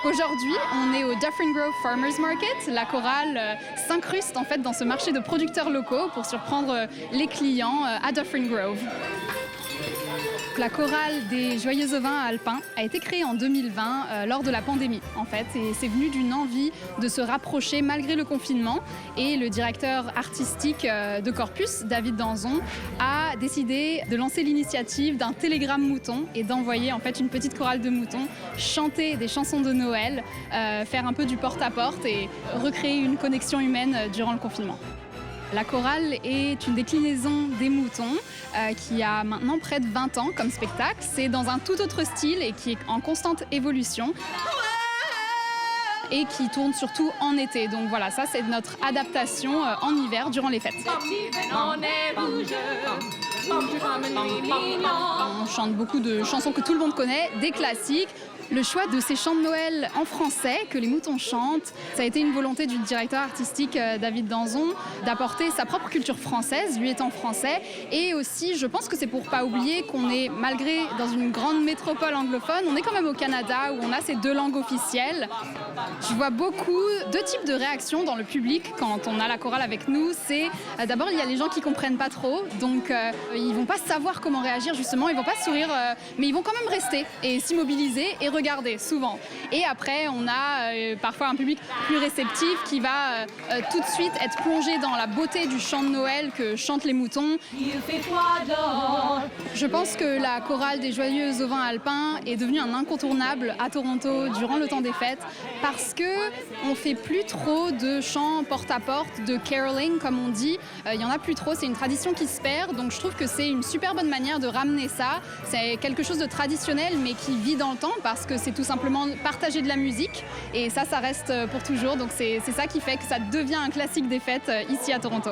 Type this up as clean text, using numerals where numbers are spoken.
Aujourd'hui, on est au Dufferin Grove Farmers Market. La chorale s'incruste en fait dans ce marché de producteurs locaux pour surprendre les clients à Dufferin Grove. La chorale des Joyeux Ovins alpins a été créée en 2020 lors de la pandémie en fait, et c'est venu d'une envie de se rapprocher malgré le confinement, et le directeur artistique de Corpus, David Danzon, a décidé de lancer l'initiative d'un télégramme mouton et d'envoyer en fait une petite chorale de moutons chanter des chansons de Noël, faire un peu du porte-à-porte et recréer une connexion humaine durant le confinement. La chorale est une déclinaison des moutons qui a maintenant près de 20 ans comme spectacle. C'est dans un tout autre style et qui est en constante évolution et qui tourne surtout en été. Donc voilà, ça c'est notre adaptation en hiver durant les fêtes. On chante beaucoup de chansons que tout le monde connaît, des classiques. Le choix de ces chants de Noël en français que les moutons chantent, ça a été une volonté du directeur artistique David Danzon d'apporter sa propre culture française, lui étant français, et aussi je pense que c'est pour pas oublier qu'on est, malgré dans une grande métropole anglophone, on est quand même au Canada où on a ces deux langues officielles. Je vois deux types de réactions dans le public quand on a la chorale avec nous. C'est d'abord il y a les gens qui comprennent pas trop, donc ils vont pas savoir comment réagir justement, ils vont pas sourire, mais ils vont quand même rester et s'immobiliser et regarder souvent. Et après, on a parfois un public plus réceptif qui va tout de suite être plongé dans la beauté du chant de Noël que chantent les moutons. Je pense que la chorale des Joyeux Ovins alpins est devenue un incontournable à Toronto durant le temps des fêtes parce que on fait plus trop de chants porte-à-porte, de caroling comme on dit. Il y en a plus trop, c'est une tradition qui se perd, donc je trouve que c'est une super bonne manière de ramener ça. C'est quelque chose de traditionnel mais qui vit dans le temps parce que c'est tout simplement partager de la musique et ça reste pour toujours. Donc c'est ça qui fait que ça devient un classique des fêtes ici à Toronto.